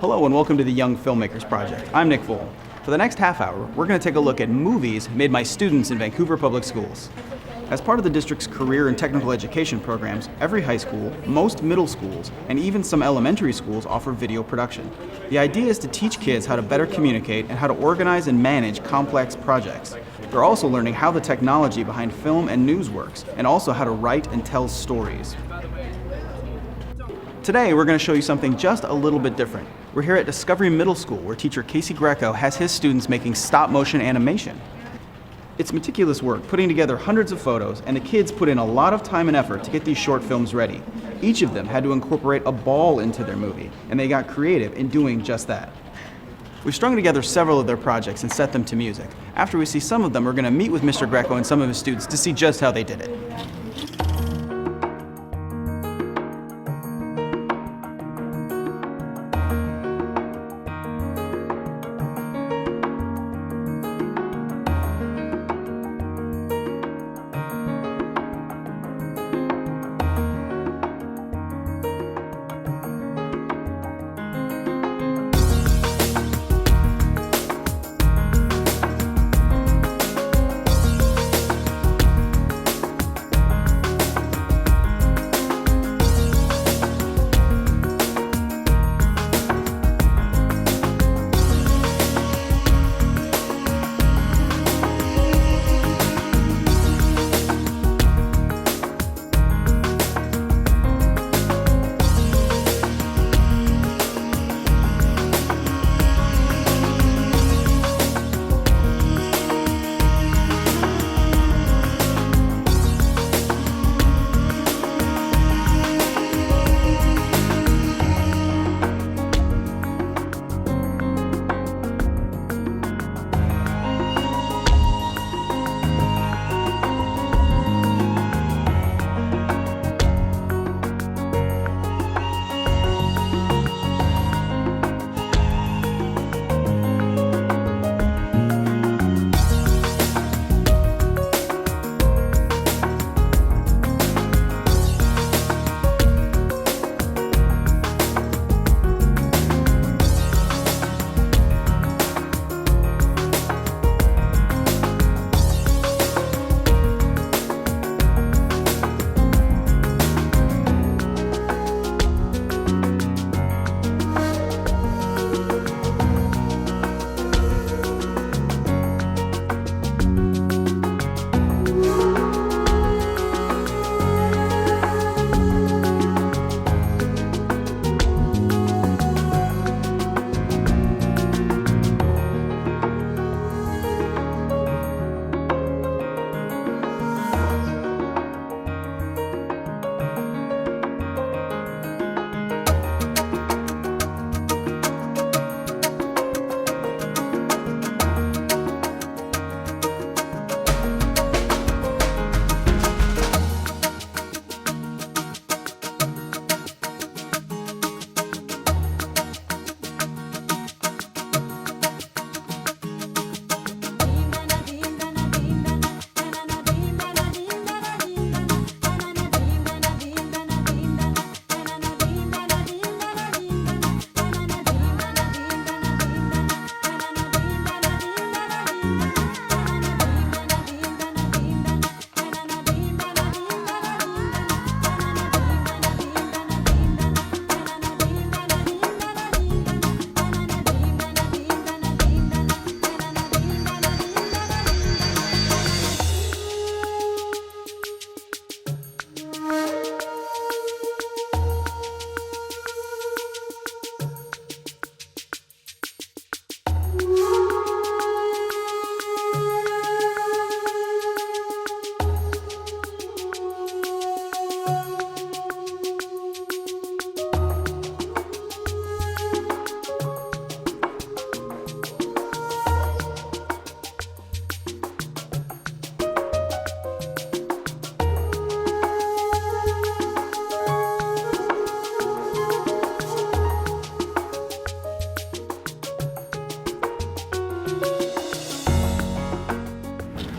Hello and welcome to the Young Filmmakers Project. I'm Nick Voll. For the next half hour, we're going to take a look at movies made by students in Vancouver Public Schools. As part of the district's career and technical education programs, every high school, most middle schools, and even some elementary schools offer video production. The idea is to teach kids how to better communicate and how to organize and manage complex projects. They're also learning how the technology behind film and news works, and also how to write and tell stories. Today, we're going to show you something just a little bit different. We're here at Discovery Middle School, where teacher Casey Greco has his students making stop-motion animation. It's meticulous work, putting together hundreds of photos, and the kids put in a lot of time and effort to get these short films ready. Each of them had to incorporate a ball into their movie, and they got creative in doing just that. We've strung together several of their projects and set them to music. After we see some of them, we're going to meet with Mr. Greco and some of his students to see just how they did it.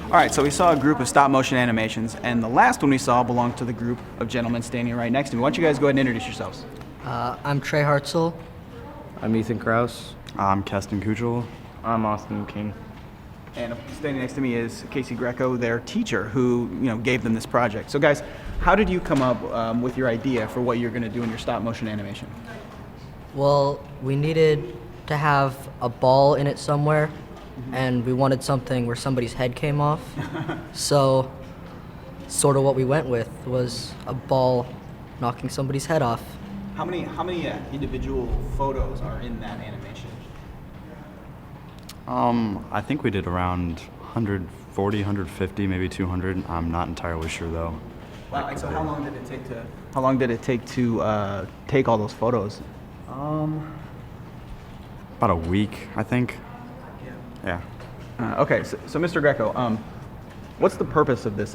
All right, so we saw a group of stop motion animations, and the last one we saw belonged to the group of gentlemen standing right next to me. Why don't you guys go ahead and introduce yourselves? I'm Trey Hartzell. I'm Ethan Kraus. I'm Keston Kuchel. I'm Austin King. And standing next to me is Casey Greco, their teacher, who gave them this project. So guys, how did you come up with your idea for what you're going to do in your stop motion animation? Well, we needed to have a ball in it somewhere, and we wanted something where somebody's head came off. So, sort of what we went with was a ball knocking somebody's head off. How many individual photos are in that animation? I think we did around 140, 150, maybe 200. I'm not entirely sure though. Wow. And so how long did it take to take all those photos? About a week, I think. Yeah. Okay, so Mr. Greco, what's the purpose of this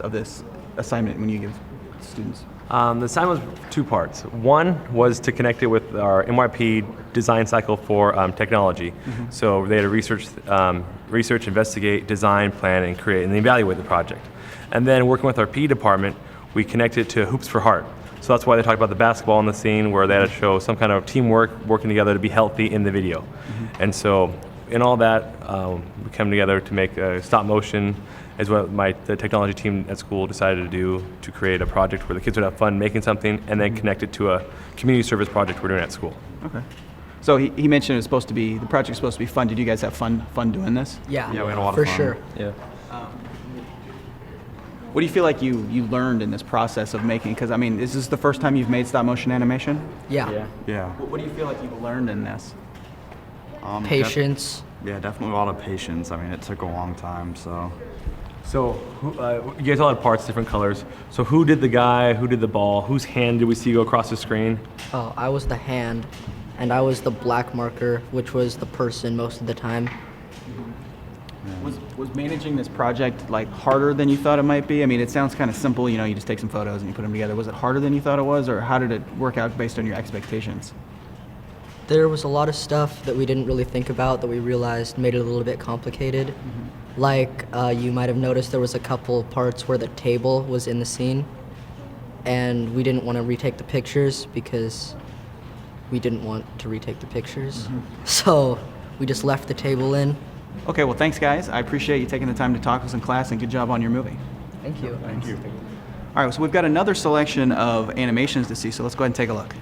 assignment when you give students? The assignment was two parts. One was to connect it with our NYP design cycle for technology. So they had to research, investigate, design, plan, and create, and then evaluate the project. And then working with our PE department, we connected to Hoops for Heart. So that's why they talked about the basketball in the scene, where they had to show some kind of teamwork, working together to be healthy in the video. And so in all that, we come together to make a stop motion, is what the technology team at school decided to do, to create a project where the kids would have fun making something, and then connect it to a community service project we're doing at school. Okay. So he mentioned the project's supposed to be fun. Did you guys have fun doing this? Yeah, we had a lot for of fun. sure. Yeah. What do you feel like you learned in this process of making? Because, I mean, is this the first time you've made stop motion animation? Yeah. Yeah. What do you feel like you've learned in this? Patience. Definitely a lot of patience. I mean, it took a long time, so. So you guys all had parts, different colors. So who did the guy, who did the ball, whose hand did we see go across the screen? Oh, I was the hand, and I was the black marker, which was the person most of the time. Was managing this project like harder than you thought it might be? I mean, it sounds kind of simple, you just take some photos and you put them together. Was it harder than you thought it was, or how did it work out based on your expectations? There was a lot of stuff that we didn't really think about that we realized made it a little bit complicated. Like, you might have noticed there was a couple parts where the table was in the scene, and we didn't want to retake the pictures because we didn't want to retake the pictures. So we just left the table in. Okay, well, thanks, guys. I appreciate you taking the time to talk with us in class, and good job on your movie. Thank you. Thank you. All right, so we've got another selection of animations to see, so let's go ahead and take a look.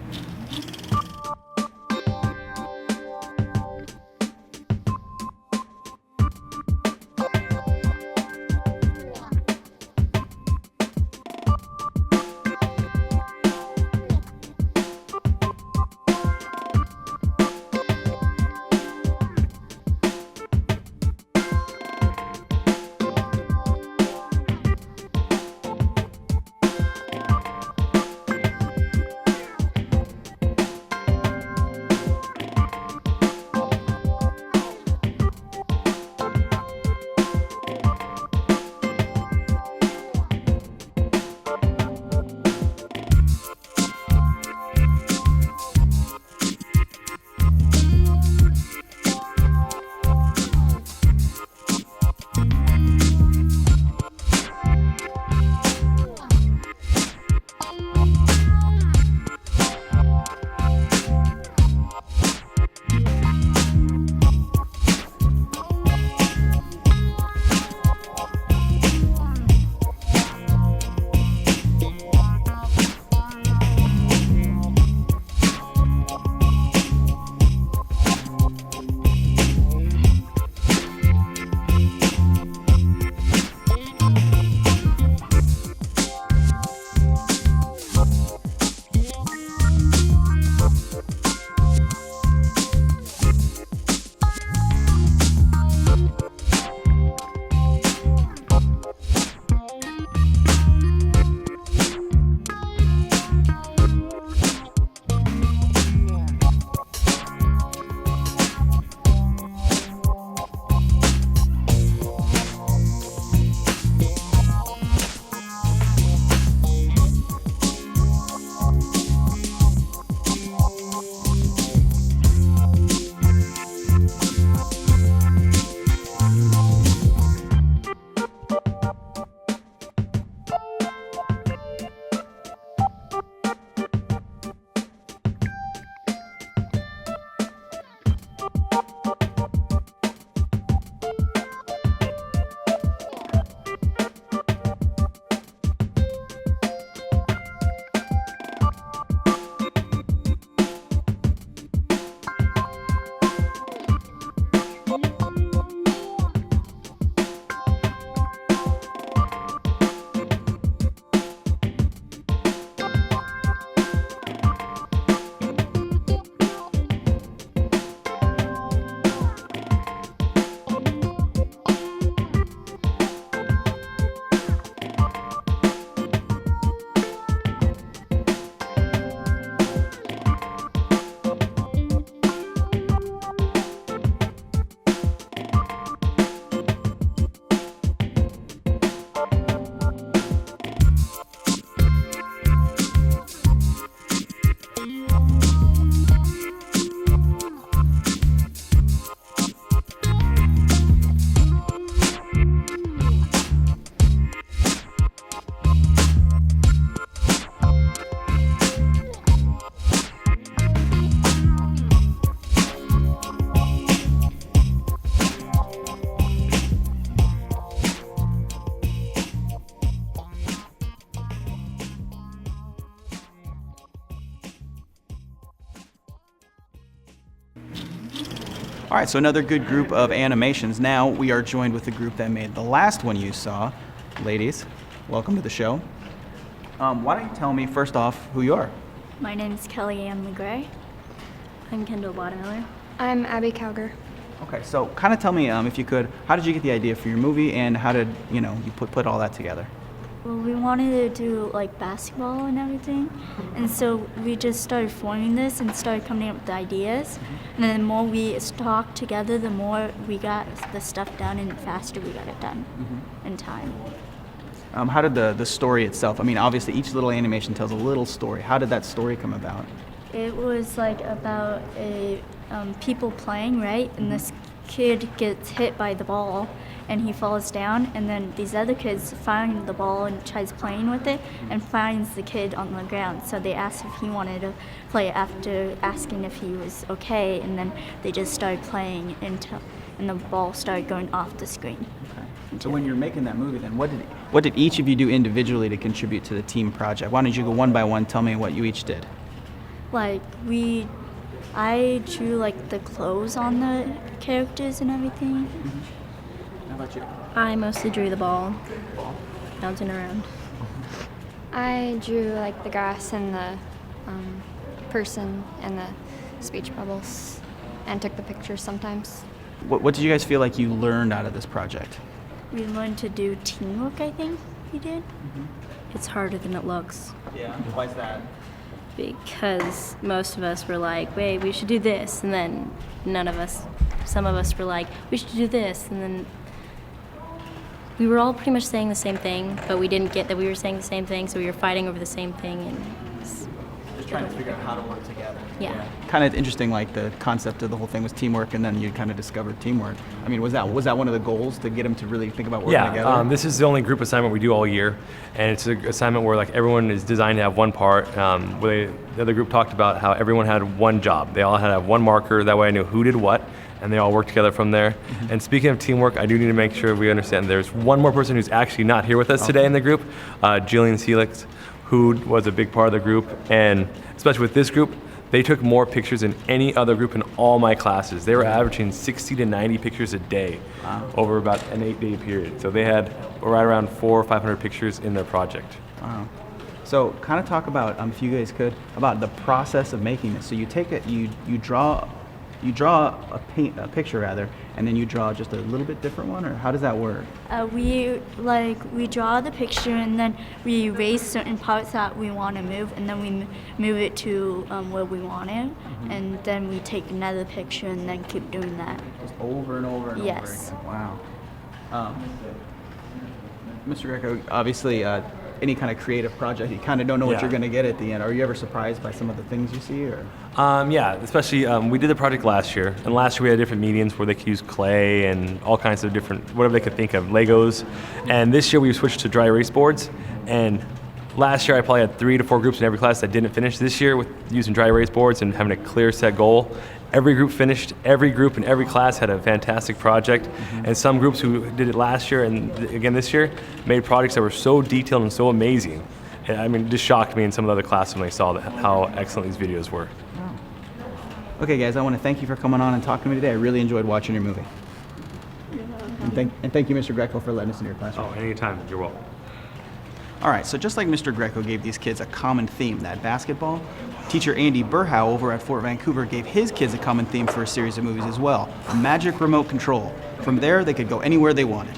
All right, so another good group of animations. Now we are joined with the group that made the last one you saw. Ladies, welcome to the show. Why don't you tell me first off who you are? My name is Kelly Ann McGray. I'm Kendall Watermiller. I'm Abby Calger. Okay, so kind of tell me, if you could, how did you get the idea for your movie, and how did you put all that together? Well, we wanted to do like basketball and everything, and so we just started forming this and started coming up with the ideas. And then the more we talked together, the more we got the stuff done, and faster we got it done in time. How did the story itself? I mean, obviously each little animation tells a little story. How did that story come about? It was like about people playing, right? And this kid gets hit by the ball and he falls down, and then these other kids find the ball and tries playing with it and finds the kid on the ground. So they asked if he wanted to play after asking if he was okay, and then they just started playing and the ball started going off the screen. Okay. So when you're making that movie, then what did each of you do individually to contribute to the team project? Why don't you go one by one, tell me what you each did? Like I drew like the clothes on the characters and everything. How about you? I mostly drew the ball bouncing around. I drew like the grass and the person and the speech bubbles and took the pictures sometimes. What did you guys feel like you learned out of this project? We learned to do teamwork, I think we did. It's harder than it looks Yeah, why's that? because most of us were like, wait, we should do this, and then some of us were like, we should do this, and then we were all pretty much saying the same thing, but we didn't get that we were saying the same thing, so we were fighting over the same thing, and Just trying to figure out how to work together. yeah. Kind of interesting, like the concept of the whole thing was teamwork, and then you kind of discovered teamwork. I mean, was that one of the goals to get them to really think about working together? This is the only group assignment we do all year, and it's an assignment where like everyone is designed to have one part. The other group talked about how everyone had one job. They all had to have one marker. That way I knew who did what, and they all worked together from there. And speaking of teamwork, I do need to make sure we understand there's one more person who's actually not here with us today in the group, Jillian Selix, who was a big part of the group, and especially with this group, they took more pictures than any other group in all my classes. They were averaging 60 to 90 pictures a day over about an 8-day period. So they had right around 400 or 500 pictures in their project. Wow. So kind of talk about, if you guys could, about the process of making this. So you take it, you draw a picture rather, and then you draw just a little bit different one, or how does that work? We draw the picture, and then we erase certain parts that we want to move, and then we move it to where we want it, and then we take another picture and then keep doing that. Just over and over and Yes. over again. Wow. Mr. Greco, obviously, any kind of creative project, you kind of don't know what Yeah. you're going to get at the end. Are you ever surprised by some of the things you see, or? Yeah, especially we did the project last year, and last year we had different mediums where they could use clay and all kinds of different, whatever they could think of, Legos. And this year we switched to dry erase boards, and last year I probably had 3 to 4 groups in every class that didn't finish. This year with using dry erase boards and having a clear set goal, every group finished. Every group in every class had a fantastic project, and some groups who did it last year and again this year made projects that were so detailed and so amazing. And, I mean, it just shocked me in some of the other classes when I saw how excellent these videos were. Okay, guys, I want to thank you for coming on and talking to me today. I really enjoyed watching your movie. And thank you, Mr. Greco, for letting us in your classroom. Oh, anytime. You're welcome. All right, so just like Mr. Greco gave these kids a common theme, that basketball, teacher Andy Burhow over at Fort Vancouver gave his kids a common theme for a series of movies as well, magic remote control. From there, they could go anywhere they wanted.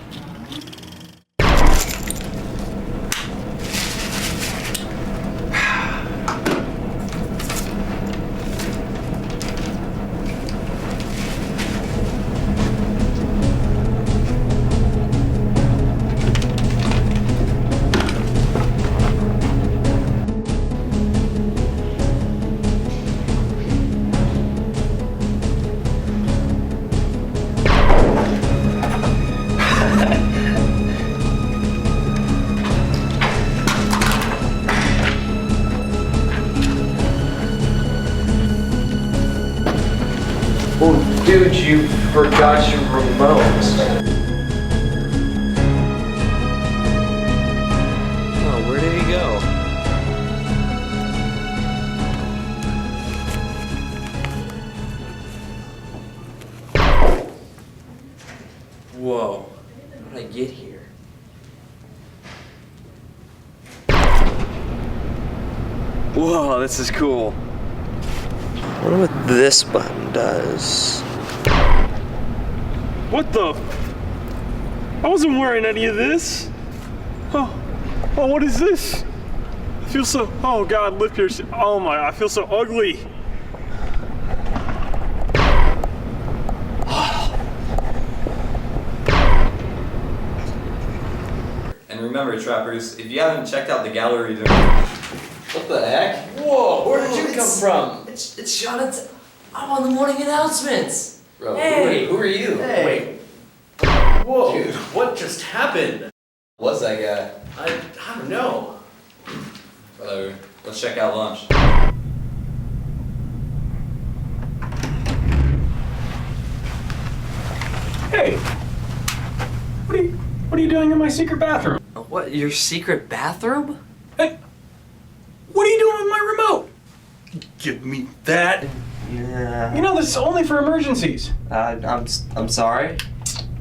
Oh, dude, you forgot your remote. Oh, where did he go? Whoa, this is cool. I wonder what this button does. What the? I wasn't wearing any of this. Oh, what is this? I feel so, oh God, lip piercing. Oh my, I feel so ugly. And remember, trappers, if you haven't checked out the gallery, What the heck? Whoa, where did you come from? It's Sean. I'm on the morning announcements. Bro, Hey. who are you? Hey. Wait. Whoa. Dude, what just happened? What's that guy? I don't know. brother, let's check out lunch. Hey, what are you doing in my secret bathroom? What? Your secret bathroom? Hey, what are you doing with my remote? Give me that. Yeah. You know, this is only for emergencies. I'm sorry.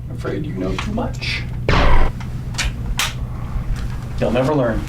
I'm afraid you know too much. You'll never learn.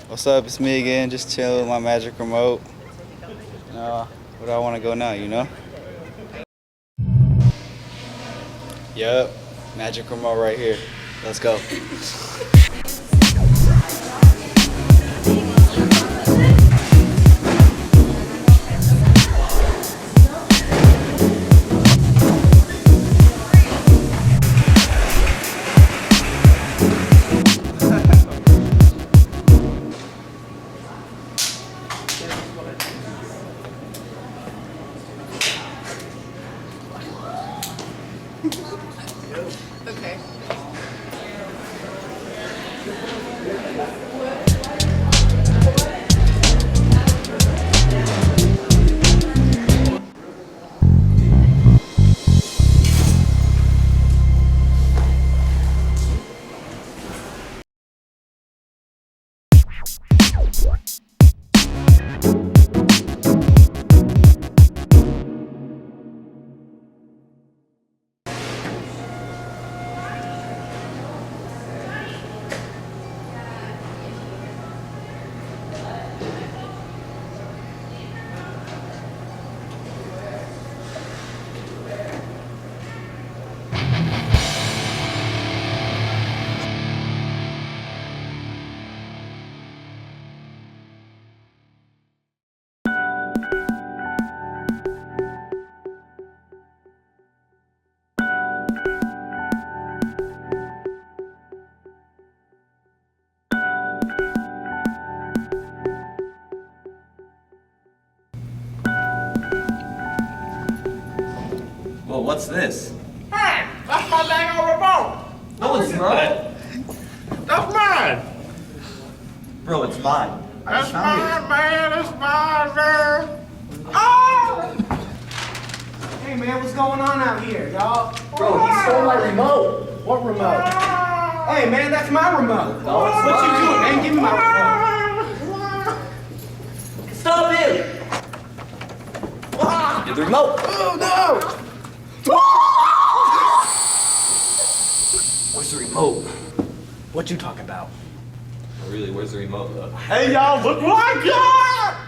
What's up? It's me again, just chilling with my magic remote. Where do I want to go now, you know? Yup, magic remote right here. Let's go. Okay. Well, what's this? Hey, that's my dang old remote. No, it's not. That's mine. Bro, it's mine. That's mine, man. It's mine, man. Oh! Hey, man, what's going on out here, y'all? Bro, he stole my remote. What remote? Hey, man, that's my remote. No, it's what mine. you doing, man? Give me my remote. Stop him! Get the remote. Oh, no! Where's the remote? What you talking about? Oh, really, where's the remote, though? Hey, y'all, look what I got!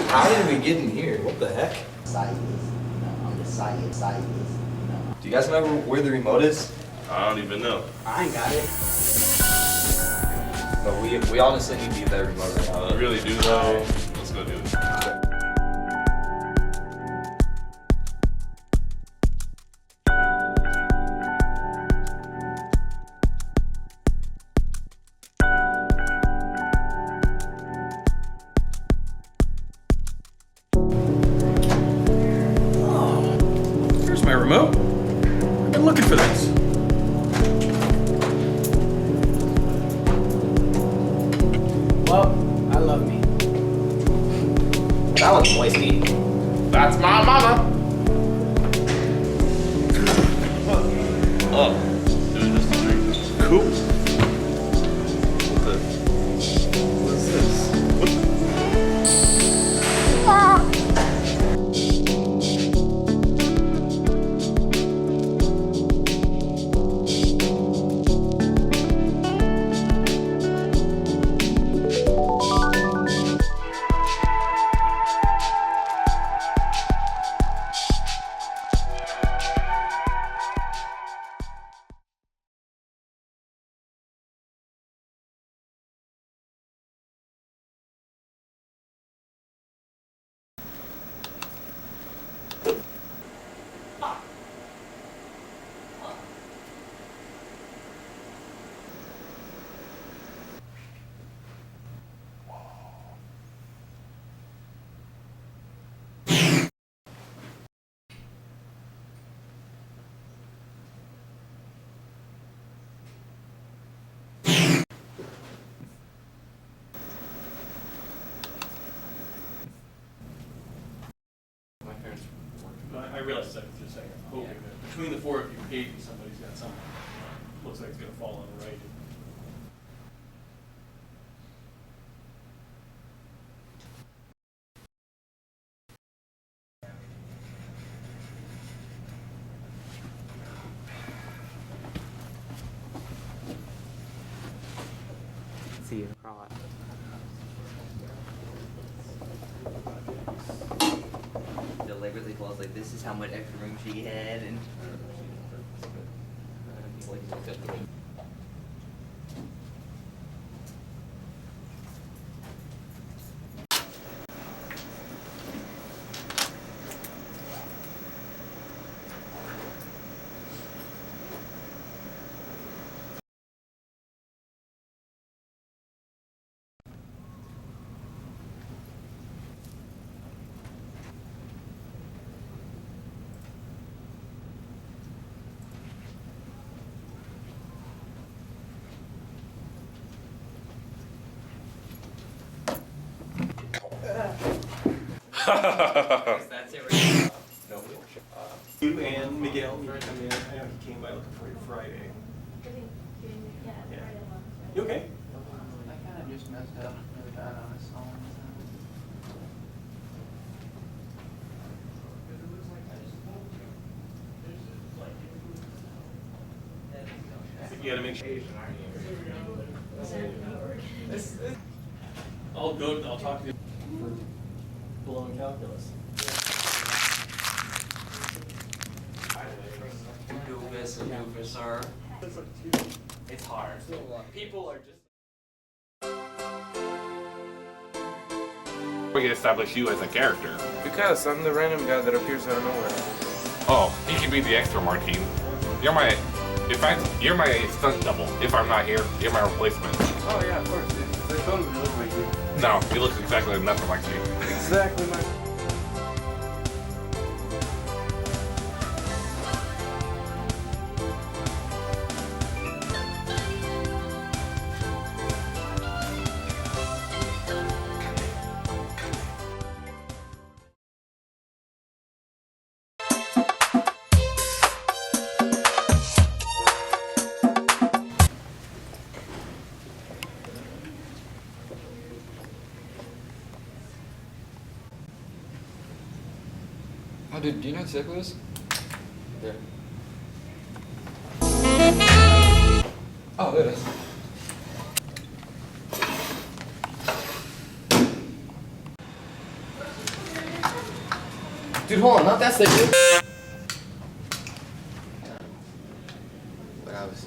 How did we get in here? What the heck? On the side. Do you guys remember where the remote is? I don't even know. I ain't got it. But we honestly need to get that remote right now. I really do though. Let's go do it. Here's my remote. I've been looking for this. Well, I love me. That one's moisty. That's my mama. Oh. Cool. What's this? I realize it's like just saying, I'm hoping that between the four of you, maybe somebody's got something. Looks like it's gonna fall on the right. See you. Deliberately close, like this is how much extra room she had, and That's it right now. You and Miguel need to come in. I know he came by looking for you Friday. Yeah. You okay? I kind of just messed up really bad on a song. You gotta make sure. I'll go, I'll talk to you for below in calculus. Doofus, sir. It's hard. People are just. We can establish you as a character. Because I'm the random guy that appears out of nowhere. Oh, he can be the extra, Martine. You're my stunt double. If I'm not here, you're my replacement. Oh yeah, of course. They totally look like you. No, he looks exactly nothing like me. Exactly my. Oh, dude, do you know what sickle is? There. Oh, there it is. Dude, hold on, not that stick, dude. But I was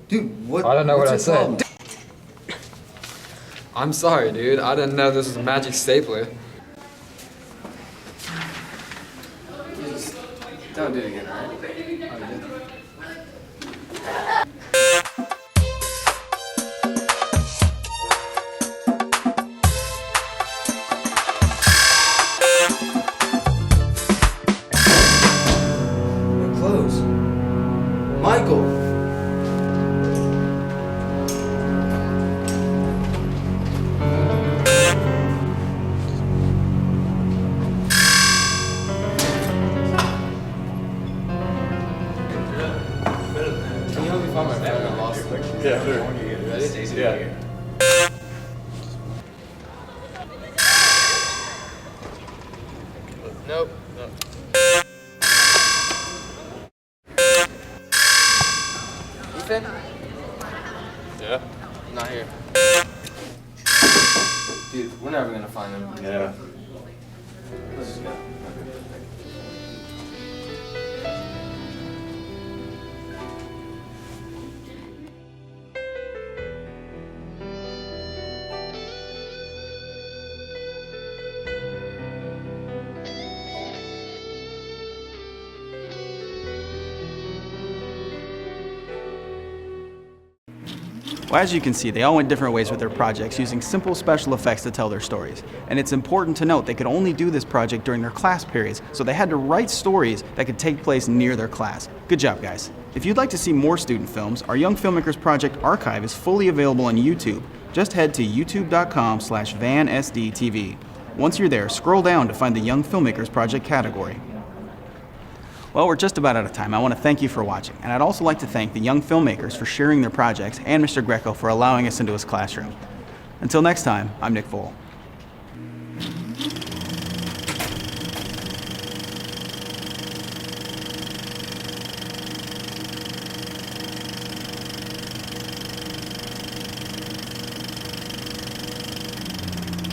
Dude, what? I don't know what I what's your said. problem? I'm sorry, dude. I didn't know this was a magic stapler. Just don't do it again, alright? My clothes. Michael. Can you help me find my phone? I lost it. Yeah, sure. You ready? Yeah. Nope. Nope. Ethan? Yeah. Not here. Dude, we're never gonna find him. Yeah. Let's just go. Well, as you can see, they all went different ways with their projects, using simple special effects to tell their stories. And it's important to note they could only do this project during their class periods, so they had to write stories that could take place near their class. Good job, guys. If you'd like to see more student films, our Young Filmmakers Project archive is fully available on YouTube. Just head to youtube.com/vansdtv. Once you're there, scroll down to find the Young Filmmakers Project category. Well, we're just about out of time. I want to thank you for watching, and I'd also like to thank the Young Filmmakers for sharing their projects and Mr. Greco for allowing us into his classroom. Until next time, I'm Nick Voll.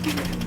Thank you.